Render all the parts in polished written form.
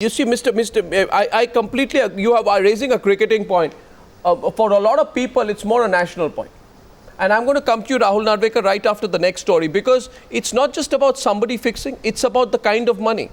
You see, I completely, you are raising a cricketing point. For a lot of people, it's more a national point. And I'm going to come to you, Rahul Narvekar, right after the next story, because it's not just about somebody fixing, it's about the kind of money.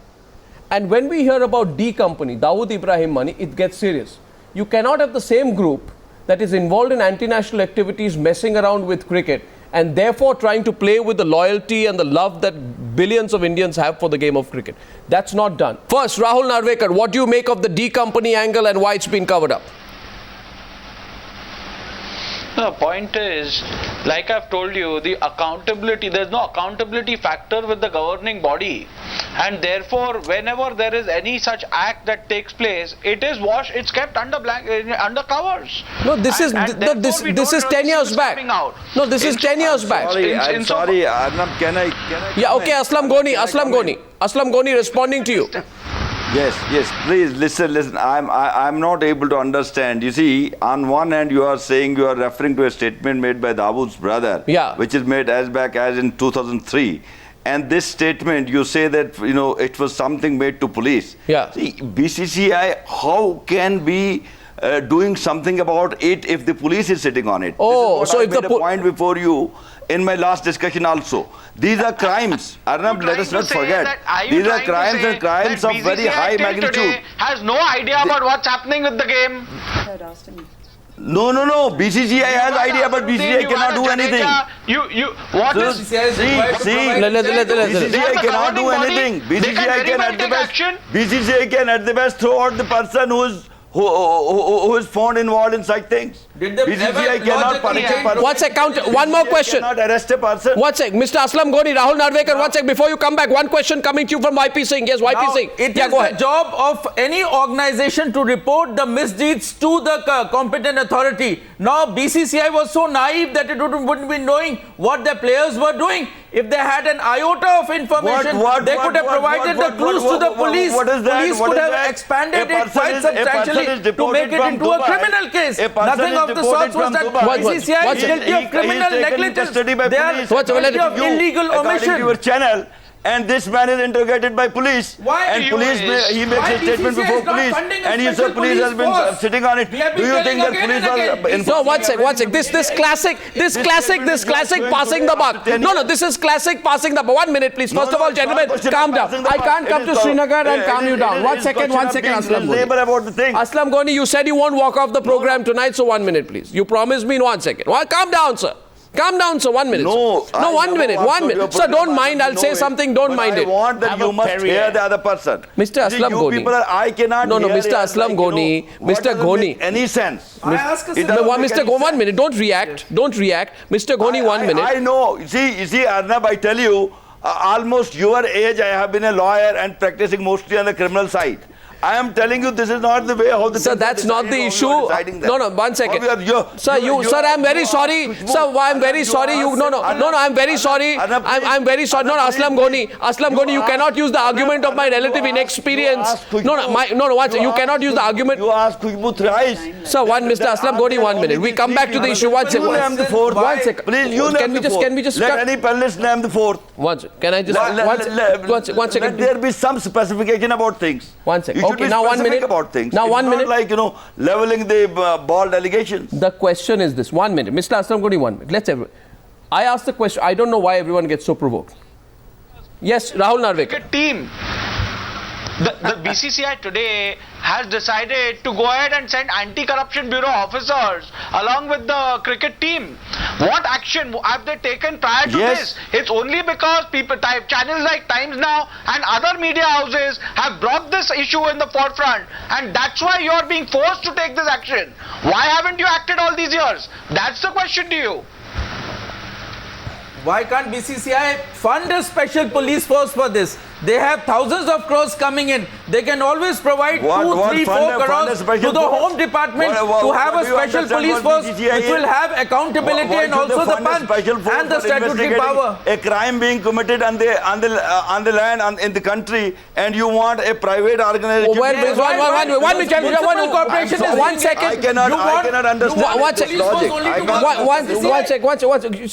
And when we hear about D Company, Dawood Ibrahim money, it gets serious. You cannot have the same group that is involved in anti-national activities, messing around with cricket, and therefore trying to play with the loyalty and the love that billions of Indians have for the game of cricket. That's not done. First, Rahul Narvekar, what do you make of the D Company angle and why it's been covered up? The point is, like I've told you, the accountability, there's no accountability factor with the governing body, and therefore whenever there is any such act that takes place, it is washed, it's kept under covers. No, this is 10 years back. No, this is 10 years back. I'm sorry, Arnab, can I? Yeah, okay, Aslam Ghoni responding to you. Yes, please listen. I'm not able to understand. You see, on one hand, you are saying, you are referring to a statement made by Dawood's brother, which is made as back as in 2003. And this statement, you say that, it was something made to police. Yeah. See, BCCI, how can be doing something about it if the police is sitting on it? Oh, this is what so I if made the a point before you in my last discussion also. These are crimes. Arnab, let us not forget. These are crimes and crimes of very high magnitude. Has no idea about what's happening with the game. No. BCCI has idea, but BCCI cannot do anything. BCCI cannot do anything. BCCI can at the best throw out the person who is found involved in such things. BCCI cannot punish a person. One sec, one more question. Cannot arrest a person. One sec, Mr. Aslam Ghoni, Rahul Narvekar, one sec, before you come back, one question coming to you from YP Singh. Yes, YP Singh. It is the job of any organization to report the misdeeds to the competent authority. Now, BCCI was so naive that it wouldn't be knowing what their players were doing. If they had an iota of information, they could have provided the clues to the police. Police could have expanded it quite substantially to make it into a criminal case. Nothing of the sorts was done. BCCI is guilty of criminal negligence. They are guilty of illegal omission. Your channel. And this man is interrogated by police. He makes a statement before police, and he said police has been sitting on it. Do you think that police are? No, one sec. This classic passing the buck. No, this is classic passing the buck. 1 minute, please. First of all, gentlemen, calm down. I can't come to Srinagar and calm you down. One second, Aslam Ghoni. Aslam Ghoni, you said you won't walk off the program tonight, so 1 minute, please. You promised me in 1 second. Well, calm down, sir. Calm down, sir. 1 minute. No, one minute. Sir, don't mind. I'll say something. Don't mind it. I want that you must hear the other person. Mr. Aslam Ghoni. I cannot. No, Mr. Aslam Ghoni. Mr. Ghoni. Any sense? Mr. Ghoni, 1 minute. Don't react. Mr. Ghoni, 1 minute. I know. You see, Arnab, I tell you, almost your age, I have been a lawyer and practicing mostly on the criminal side. I am telling you, this is not the way how the. Sir, that's not the issue. No, 1 second. Sir, I'm very sorry. Sir, I'm very sorry. I'm very sorry. I'm very sorry. No, Aslam Ghoni, you cannot use the argument of my relative inexperience. You cannot use the argument. You ask Khushbu thrice. Sir, Mr. Aslam Ghoni, 1 minute. We come back to the issue. 1 second. You name the fourth. 1 second. Please, you name the fourth. Can we just let any panelist name the fourth. Can I just 1 second? Let there be some specification about things. 1 second. Okay, now 1 minute. About things. Now 1 minute. Not like, leveling the bald allegations. The question is this. 1 minute. Mr. Aslam Ghoni, 1 minute. I asked the question. I don't know why everyone gets so provoked. Yes, Rahul Narvekar. Team. The BCCI today has decided to go ahead and send anti-corruption bureau officers along with the cricket team. What action have they taken prior to this? It's only because channels like Times Now and other media houses have brought this issue in the forefront, and that's why you're being forced to take this action. Why haven't you acted all these years? That's the question to you. Why can't BCCI fund a special police force for this? They have thousands of crores coming in. They can always provide 2, 3, 4 crores to the Home Department to have a special police force which will have accountability and also the punch and the statutory power. A crime being committed on the land in the country, and you want a private organization. One second. I cannot understand this logic.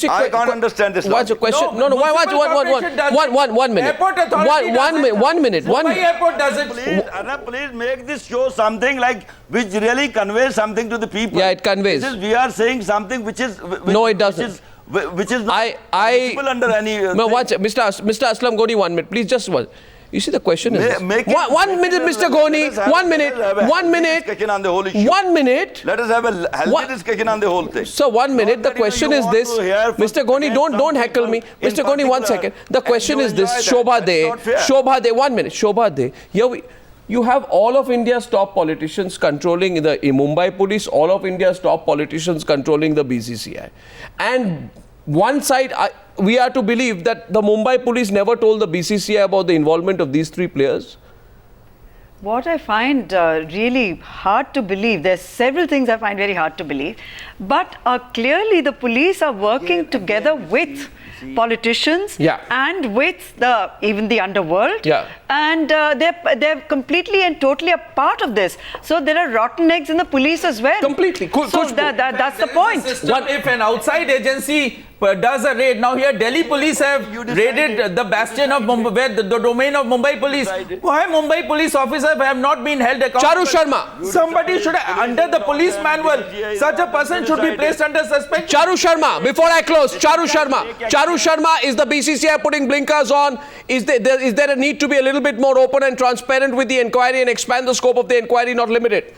I can't understand this logic. What's your question? No. 1 minute. one minute. Mumbai Airport does it. Please, Arnab, please make this show something like which really conveys something to the people. Yeah, it conveys. We are saying something which is No, it doesn't. Which is not possible under any. No, Mr. Aslam Ghani, 1 minute, please, just one. You see, the question is one minute, Mr. Ghani. 1 minute. 1 minute. 1 minute. Let us have a healthy discussion on the whole thing. So 1 minute. The question is this, Mr. Ghani. Don't heckle me, Mr. Ghani. 1 second. The question is this: Shobha De. 1 minute. Shobha De. Here you have all of India's top politicians controlling the Mumbai police. All of India's top politicians controlling the BCCI, and one side. We are to believe that the Mumbai police never told the BCCI about the involvement of these 3 players? What I find really hard to believe, there's several things I find very hard to believe, but clearly the police are working together with politicians and with even the underworld, and they're completely and totally a part of this. So there are rotten eggs in the police as well. Completely. So that's the point. If an outside agency does a raid, now here Delhi police have raided the bastion of Mumbai, where the domain of Mumbai police. Why Mumbai police officers have not been held accountable? Charu Sharma. Somebody should, under the police manual, such a person should be placed under suspension. Charu Sharma, before I close, Charu Sharma. Charu Sharma, is the BCCI putting blinkers on? Is there a need to be a little bit more open and transparent with the inquiry and expand the scope of the inquiry, not limit it?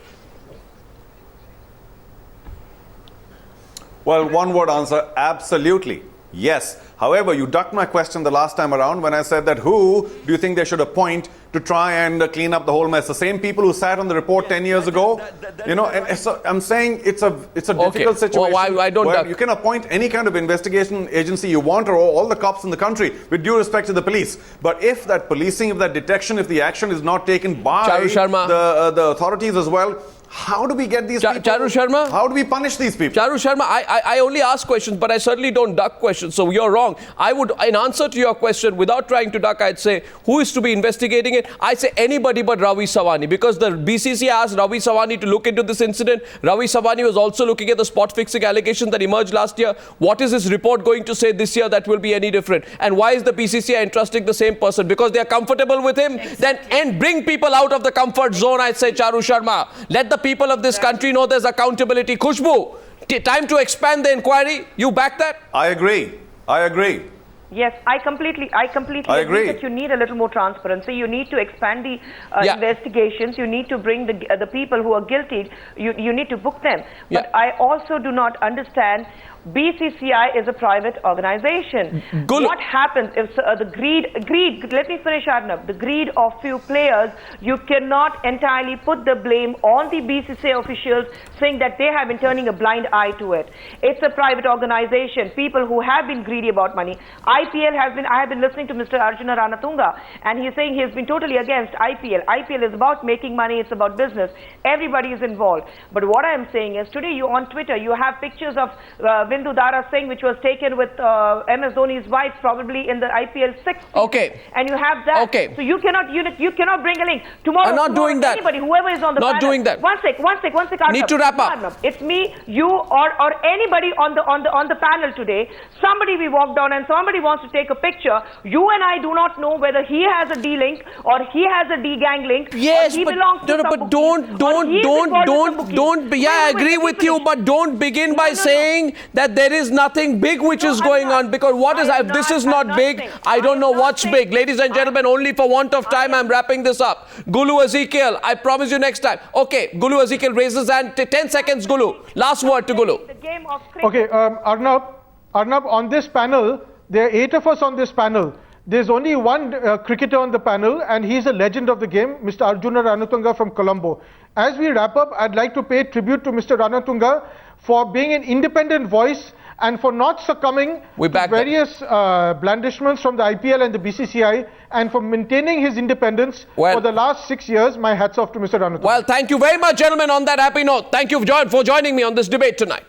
Well, one word answer, absolutely. Yes. However, you ducked my question the last time around when I said that who do you think they should appoint to try and clean up the whole mess? The same people who sat on the report 10 years ago? And so I'm saying it's a difficult situation. Well, I don't duck. You can appoint any kind of investigation agency you want, or all the cops in the country, with due respect to the police. But if that policing, if that detection, if the action is not taken by the authorities as well, how do we get these people? Charu Sharma? How do we punish these people? Charu Sharma, I only ask questions, but I certainly don't duck questions. So you're wrong. I would, in answer to your question, without trying to duck, I'd say, who is to be investigating it? I say anybody but Ravi Savani, because the BCCI asked Ravi Savani to look into this incident. Ravi Savani was also looking at the spot fixing allegation that emerged last year. What is his report going to say this year that will be any different? And why is the BCCI entrusting the same person? Because they are comfortable with him? Then and bring people out of the comfort zone, I'd say, Charu Sharma. Let the people of this country know there's accountability. Khushbu, time to expand the inquiry. You back that? I agree. Yes, I completely agree that you need a little more transparency. You need to expand the investigations. You need to bring the people who are guilty. You need to book them. But I also do not understand. BCCI is a private organization. What happens if the greed, let me finish, Arnab, the greed of few players, you cannot entirely put the blame on the BCCI officials saying that they have been turning a blind eye to it. It's a private organization, people who have been greedy about money. IPL has been, I have been listening to Mr. Arjuna Ranatunga, and he's saying he has been totally against IPL. IPL is about making money, it's about business. Everybody is involved. But what I am saying is, today you on Twitter, you have pictures of Bindu Dara Singh, which was taken with MS Dhoni's wife, probably in the IPL 6. Okay. And you have that. Okay. So you cannot bring a link. Tomorrow, I'm not doing that. Anybody, whoever is on the not panel. Doing that. One sec. Arnab. Need to wrap up. It's me, you, or anybody on the panel today. Somebody we walk down and somebody wants to take a picture. You and I do not know whether he has a D link or he has a D gang link. Yes, or he but belongs to don't. Yeah, I agree with you, but don't begin by saying that there is nothing big which is going on, because if this is not big, I don't know what's big. Ladies and gentlemen, only for want of time, I'm wrapping this up. Gulu Ezekiel, I promise you next time. Okay, Gulu Ezekiel raises hand. 10 seconds, Gulu. Last word to Gulu. Okay, Arnab, on this panel, there are 8 of us on this panel. There's only one cricketer on the panel, and he's a legend of the game, Mr. Arjuna Ranatunga from Colombo. As we wrap up, I'd like to pay tribute to Mr. Ranatunga for being an independent voice and for not succumbing to various blandishments from the IPL and the BCCI, and for maintaining his independence for the last 6 years. My hats off to Mr. Ranatunga. Well, thank you very much, gentlemen, on that happy note. Thank you for joining me on this debate tonight.